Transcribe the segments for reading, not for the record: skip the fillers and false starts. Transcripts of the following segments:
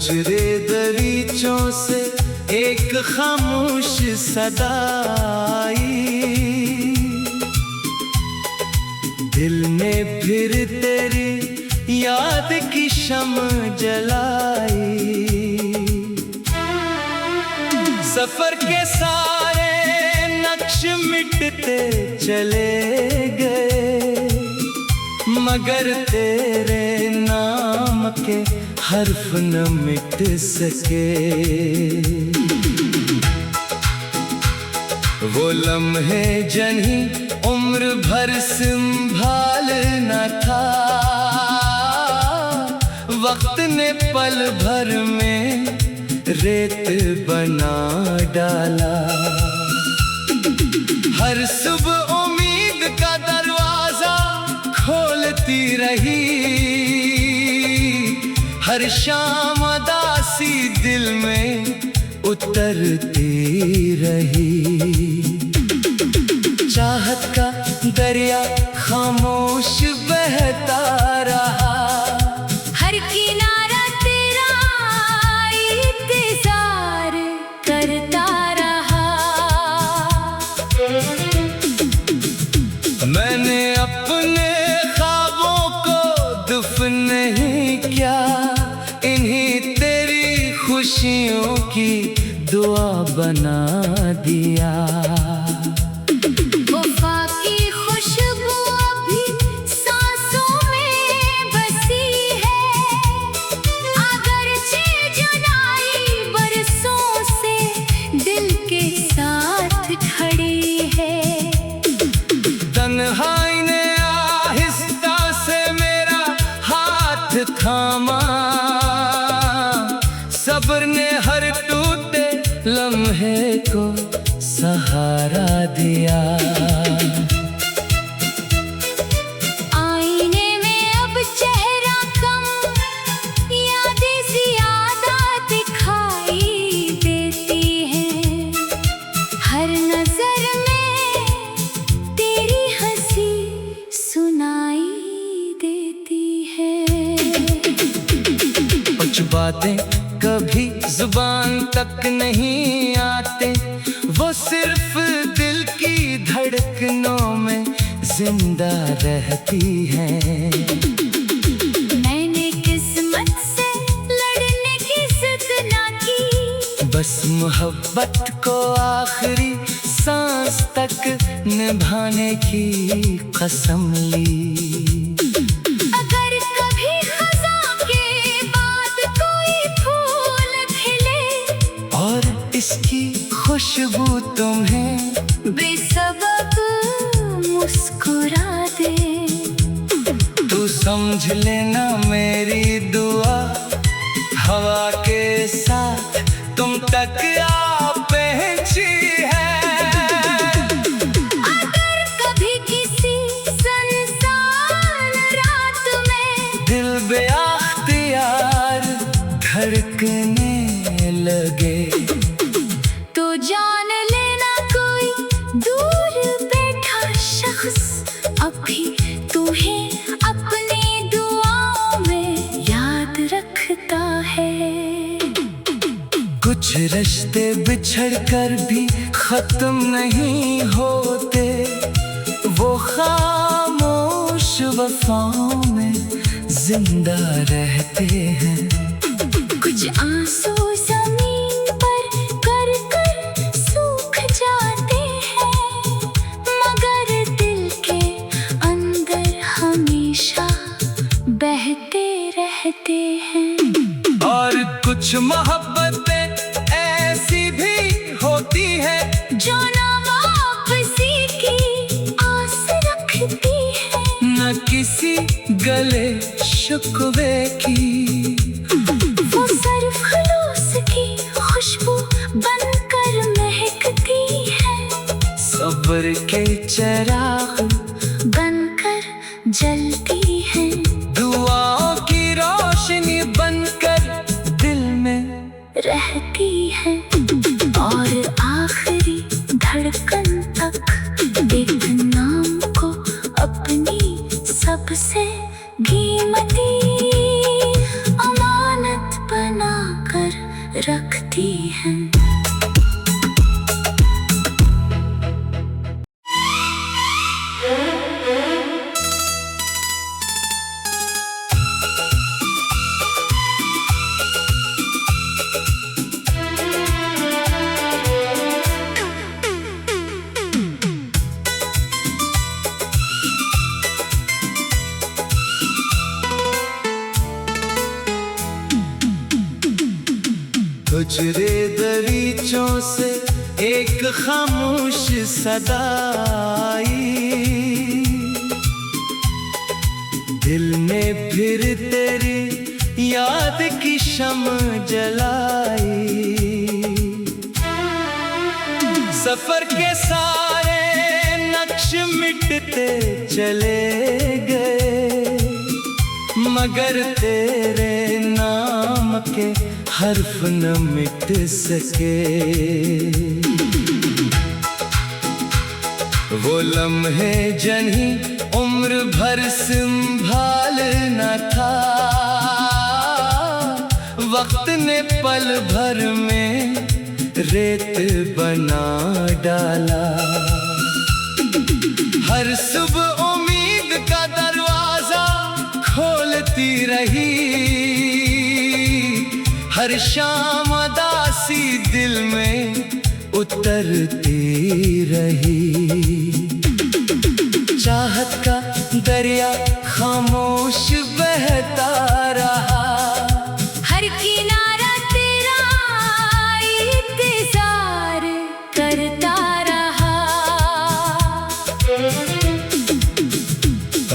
गुजरे दरीचों से एक खामोश सदा आई, दिल में फिर तेरी याद की शम्म जलाई। सफर के सारे नक्श मिटते चले गए, मगर तेरे नाम के हर्फ न मिट सके। वो लम्हे जन्ही उम्र भर संभालना था, वक्त ने पल भर में रेत बना डाला। हर सुबह उम्मीद का दरवाजा खोलती रही, हर शाम उदासी दिल में उतरती रही। चाहत का दरिया खामोश बहता रहा, हर किनारा तेरा इंतजार करता रहा। मैंने अपने ख्वाबों को दफन नहीं किया, इन्हीं तेरी खुशियों की दुआ बना दिया। वफा की खुशबू अभी सांसों में बसी है, अगरचे जुदाई बरसों से दिल के साथ खड़ी है। तन्हाई ने आहिस्ता से मेरा हाथ थामा, सब्र ने हर टूटे लम्हे को सहारा दिया। आईने में अब चेहरा कम, यादें ज़्यादा दिखाई देती हैं। हर नजर में तेरी हंसी सुनाई देती है। कुछ बातें कभी जुबान तक नहीं आते, वो सिर्फ दिल की धड़कनों में जिंदा रहती हैं। मैंने किस्मत से लड़ने की जिद ना की, बस मोहब्बत को आखिरी सांस तक निभाने की कसम ली। अगर कभी खज़ां के बाद कोई फूल खिले और इसकी खुशबू तुम्हें बेसबब मुस्कुरा दे, तू समझ लेना मेरी दुआ हवा के साथ तुम तक आ पहुंची है। अगर कभी किसी सुनसान रात में दिल बेअख्तियार धड़कने लगे, तो जान लेना कोई दूर बैठा शख्स अभी तुम्हें अपनी दुआओं में याद रखता है। कुछ रिश्ते बिछड़ कर भी खत्म नहीं होते, वो खामोश वफाओं में जिंदा रहते हैं। कुछ आंसू जमीन पर कर कर सूख जाते हैं, मगर दिल के अंदर हमेशा बहते रहते हैं। और कुछ मोहब्बतें ऐसी भी होती है जो ना वापसी की आस रखती है, न किसी गले शिकवे की। वो सिर्फ खलूस की खुशबू बनकर महकती है, सब्र के चिराग बनकर जलती है, दुआओं की रोशनी बनकर दिल में रहती है। और आखिरी धड़कन तक एक नाम को अपनी सबसे कीमती अमानत बना गुजरे दरीचों से एक खामोश सदा आई, दिल में फिर तेरी याद की शम्म जलाई। सफर के सारे नक्श मिटते चले गए, मगर तेरे नाम के हर्फ न मिट सके। वो लम्हे जन्ही उम्र भर संभालना था, वक्त ने पल भर में रेत बना डाला। हर सुबह उम्मीद का दरवाजा खोलती रही, हर शाम उदासी दिल में उतरती रही। चाहत का दरिया खामोश बहता रहा, हर किनारा तेरा इंतजार करता रहा।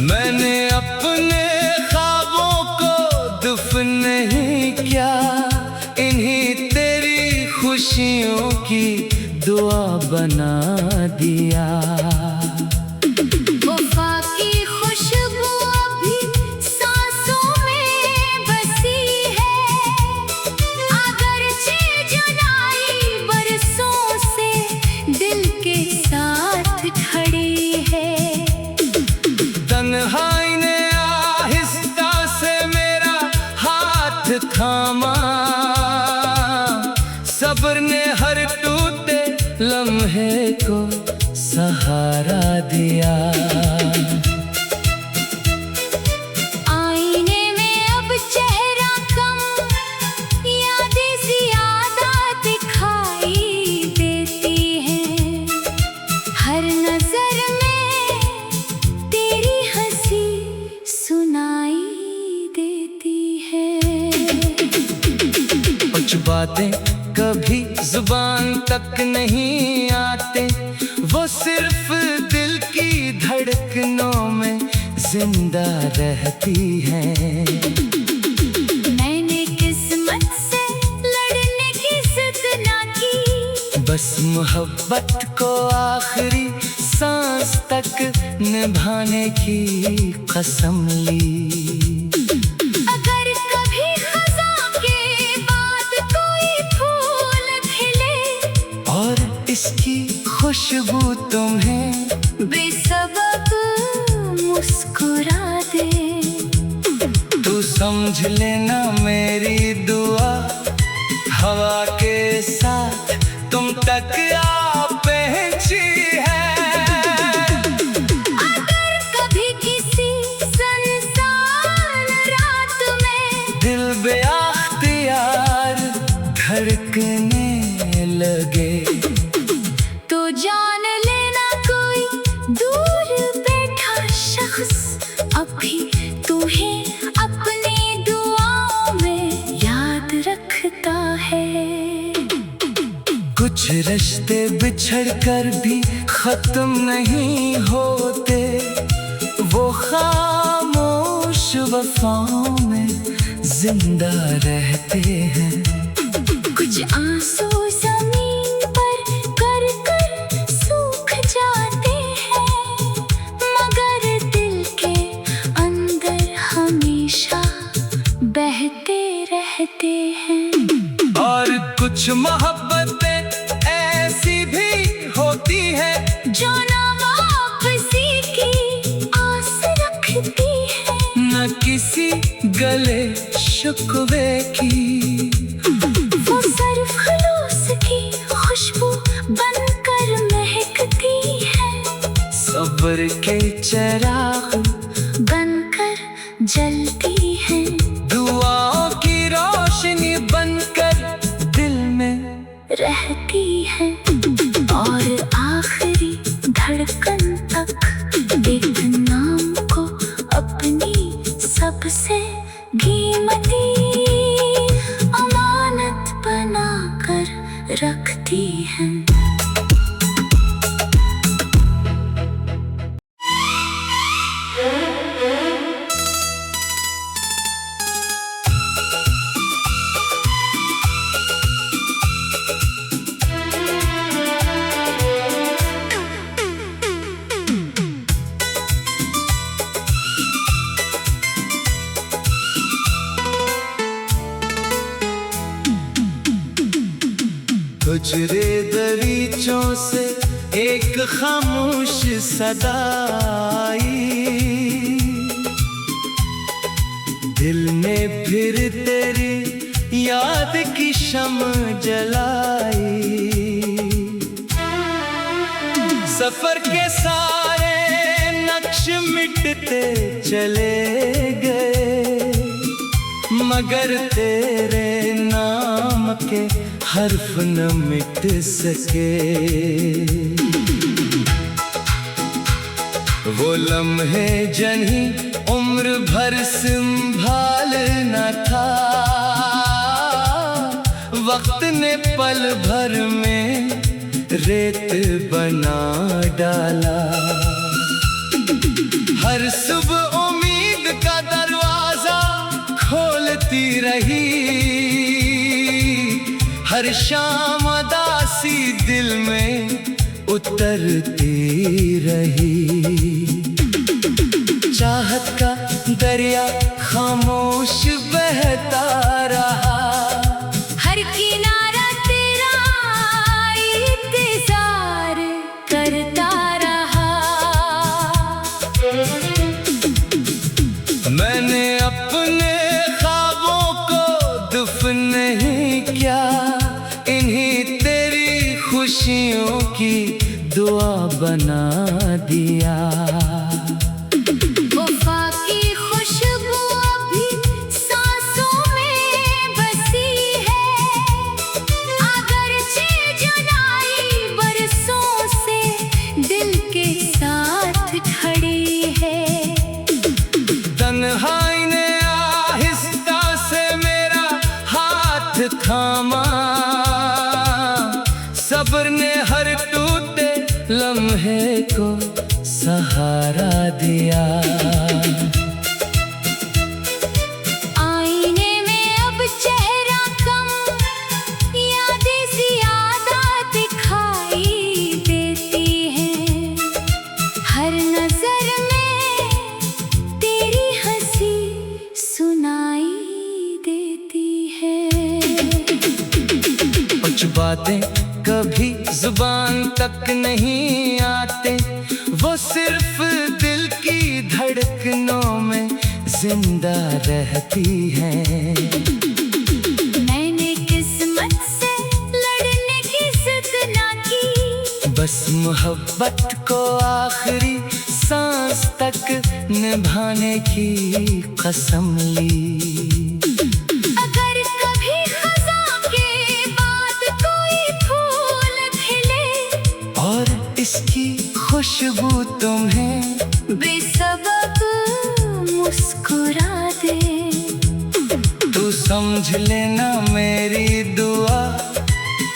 मैंने अपने ख्वाबों को दफन नहीं किया, इन्हीं तेरी खुशियों की दुआ बना दिया। वफा की खुशबू अभी सांसों में बसी है, अगरचे जुदाई बरसों से दिल के साथ खड़ी है। तन्हाई ने आहिस्ता से मेरा हाथ थामा, सब्र ने हर टूटे लम्हे को सहारा दिया। आईने में अब चेहरा कम, यादें ज़्यादा दिखाई देती हैं। हर नजर में तेरी हंसी सुनाई देती है। कुछ बातें कभी जुबान तक नहीं आते, वो सिर्फ दिल की धड़कनों में जिंदा रहती हैं। मैंने किस्मत से लड़ने की जिद ना की, बस मोहब्बत को आखिरी सांस तक निभाने की कसम ली। अगर कभी खज़ां के बाद कोई फूल खिले और इसकी खुशबू तुम्हें बेसबब मुस्कुरा दे, तू समझ लेना मेरी दुआ हवा के साथ तुम तक आ पहुंची है। अगर कभी किसी सुनसान रात में दिल बेअख्तियार धड़कने लगे, तो जान लेना कोई दूर बैठा शख्स अभी तुम्हें अपनी दुआओं में याद रखता है। कुछ रिश्ते बिछड़ कर भी खत्म नहीं होते, वो खामोश वफाओं में जिंदा रहते हैं। कुछ आंसू जमीन पर कर कर सूख जाते हैं, मगर दिल के अंदर हमेशा बहते रहते हैं। और कुछ मोहब्बतें ऐसी भी होती है जो ना वापसी की आस रखती है, न किसी गले शिकवे की। वो सिर्फ खलूस की खुशबू बनकर महकती है, सब्र के चिराग बनकर जलती है। दुआओं की रोशनी बनकर दिल में रहती है, और आखिरी धड़कन तक एक नाम को अपनी सबसे कीमती अमानत बना गुजरे दरीचों से एक खामोश सदा आई, दिल में फिर तेरी याद की शम्म जलाई। सफर के सारे नक्श मिटते चले गए, मगर तेरे नाम के हर्फ न मिट सके। वो लम्हे जन्ही उम्र भर संभालना था, वक्त ने पल भर में रेत बना डाला। हर सुबह उम्मीद का दरवाजा खोलती रही, हर शाम उदासी दिल में उतरती रही। चाहत का दरिया खामोश बहता रहा, हर किनारा तेरा इंतजार करता रहा। मैंने अपने ख्वाबों को दफन नहीं किया, इन्हीं तेरी खुशियों की दुआ बना दिया। वफा की खुशबू अभी सांसों में बसी है, अगरचे जुदाई बरसों से दिल के साथ खड़ी है। तन्हाई ने आहिस्ता से मेरा हाथ थामा, सब्र ने हर टूटे लम्हे को सहारा दिया। आईने में अब चेहरा कम, यादें ज़्यादा दिखाई देती हैं। हर नजर में तेरी हंसी सुनाई देती है। कुछ बातें कभी जुबान तक नहीं आते, वो सिर्फ दिल की धड़कनों में जिंदा रहती हैं। मैंने किस्मत से लड़ने की जिद ना की, बस मोहब्बत को आखिरी सांस तक निभाने की कसम ली। अगर कभी खज़ां के बाद कोई फूल खिले और इसकी खुशबू तुम्हें बेसबब मुस्कुरा दे, तू समझ लेना मेरी दुआ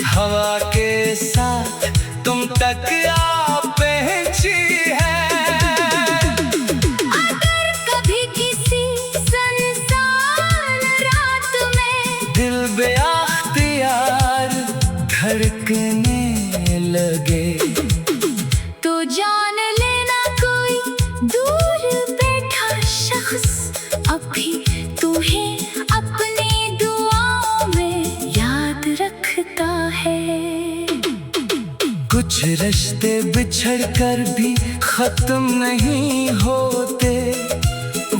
हवा के साथ तुम तक आ पहुंची है। अगर कभी किसी सुनसान रात में दिल बेअख्तियार धड़कने लगे, तो जान लेना कोई दूर बैठा शख्स अभी तुम्हें अपनी दुआओं में याद रखता है। कुछ रिश्ते बिछड़ कर भी खत्म नहीं होते,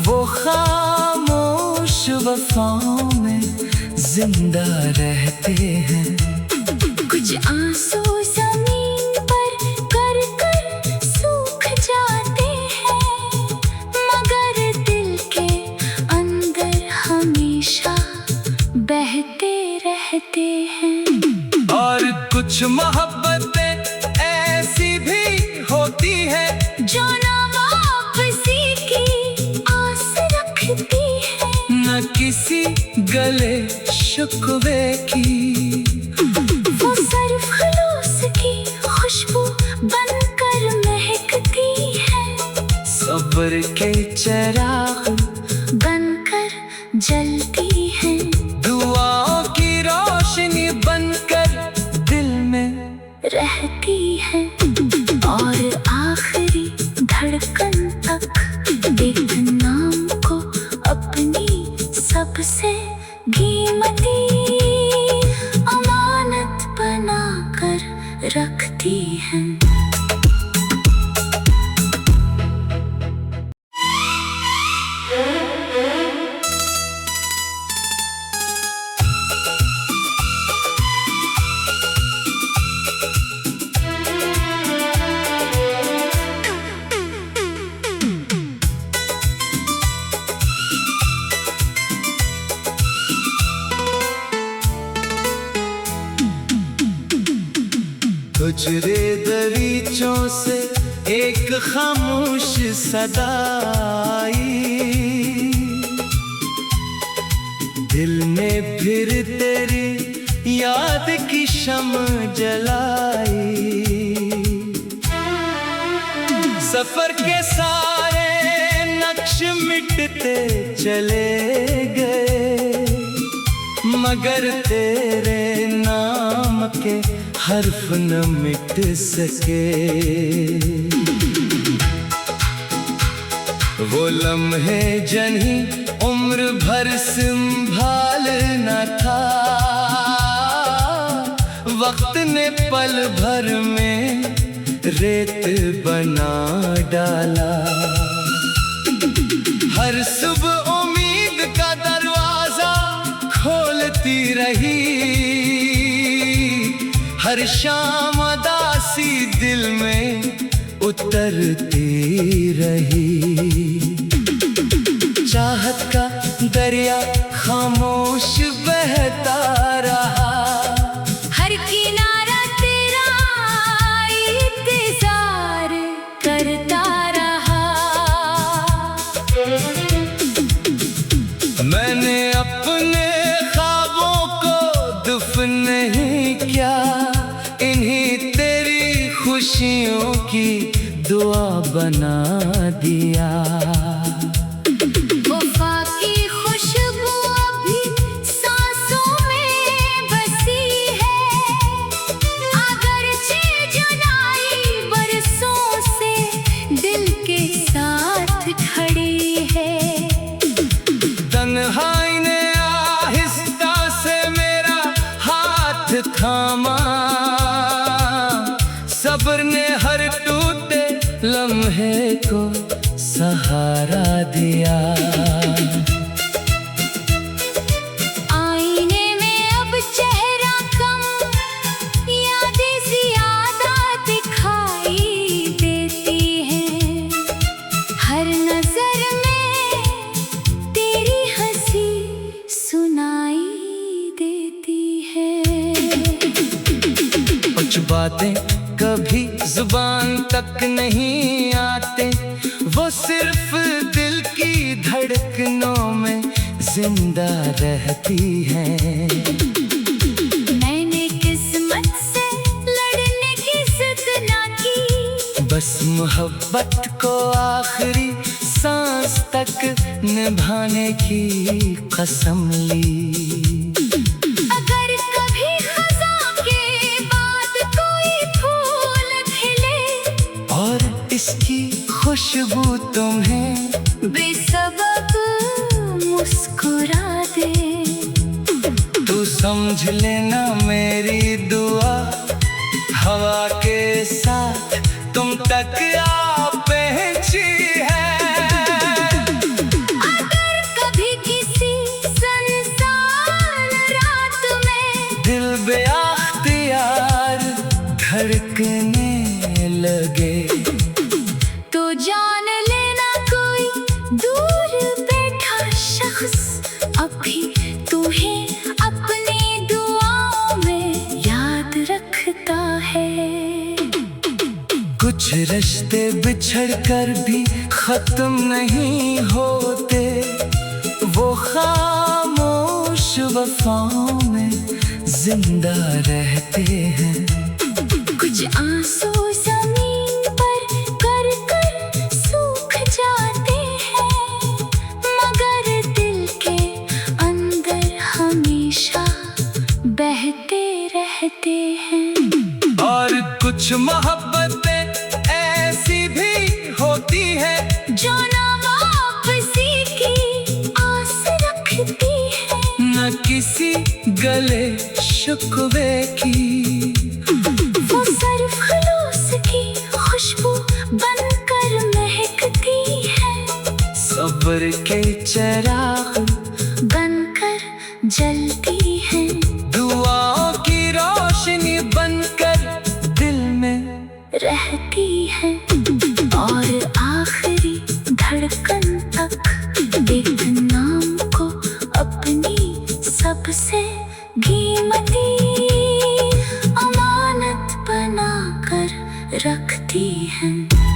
वो खामोश वफाओं में जिंदा रहते हैं। कुछ आंसू जमीन पर कर कर सूख जाते हैं, मगर दिल के अंदर हमेशा बहते रहते हैं। और कुछ मोहब्बतें ऐसी भी होती है जो ना वापसी की आस रखती है, न किसी गले शिकवे की। वो सिर्फ खलूस की खुशबू बनकर महकती है, सब्र के चिराग बनकर जलती है। दुआओं की रोशनी बनकर दिल में रहती है, और आखिरी धड़कन तक एक नाम को अपनी सबसे कीमती अमानत बना गुजरे दरीचों से एक खामोश सदा आई, दिल ने फिर तेरी याद की शम्म जलाई। सफर के सारे नक्श मिटते चले गए, मगर तेरे नाम के हर्फ न मिट सके। वो लम्हे जन्ही उम्र भर संभालना था, वक्त ने पल भर में रेत बना डाला। हर सुबह उम्मीद का दरवाजा खोलती रही, हर शाम उदासी दिल में उतरती रही। चाहत का दरिया खामोश बहता रहा, हर किनारा तेरा इंतजार करता रहा। मैंने अपने ख्वाबों को दफन नहीं किया, इन्हीं तेरी खुशियों की दुआ बना दिया। वफा की खुशबू अभी सांसों में बसी है, अगरचे जुदाई बरसों से दिल के साथ खड़ी है। तन्हाई ने आहिस्ता से मेरा हाथ थामा, सब्र ने हर टूटे लम्हे को सहारा दिया। आईने में अब चेहरा कम, यादें ज़्यादा दिखाई देती हैं। हर नजर में तेरी हंसी सुनाई देती है। कुछ बातें कभी जुबान तक नहीं आते, वो सिर्फ दिल की धड़कनों में जिंदा रहती हैं। मैंने किस्मत से लड़ने की जिद ना की, बस मोहब्बत को आखिरी सांस तक निभाने की कसम ली। अगर कभी खज़ां के बाद कोई फूल खिले और इसकी खुशबू तुम्हें बेसबब मुस्कुरा दे, तू समझ लेना मेरी दुआ हवा के साथ तुम तक आ पहुंची है। अगर कभी किसी सुनसान रात में दिल बेअख्तियार धड़कने लगे, तो जान लेना कोई दूर बैठा शख्स अभी तुम्हें अपनी दुआओं में याद रखता है। कुछ रिश्ते बिछड़ कर भी खत्म नहीं होते, वो खामोश वफाओं में जिंदा रहते हैं। कुछ आंसू जमीन पर कर कर सूख जाते हैं, मगर दिल के अंदर हमेशा बहते रहते हैं। और कुछ मोहब्बतें ऐसी भी होती है जो ना वापसी की आस रखती है, न किसी गले शिकवे की। वो सिर्फ खलूस की खुशबू बनकर महकती है, सब्र के चिराग बनकर जलती है। दुआओं की रोशनी बनकर दिल में रहती है, और आखिरी धड़कन तक एक नाम को अपनी सबसे कीमती अमानत बना हैं।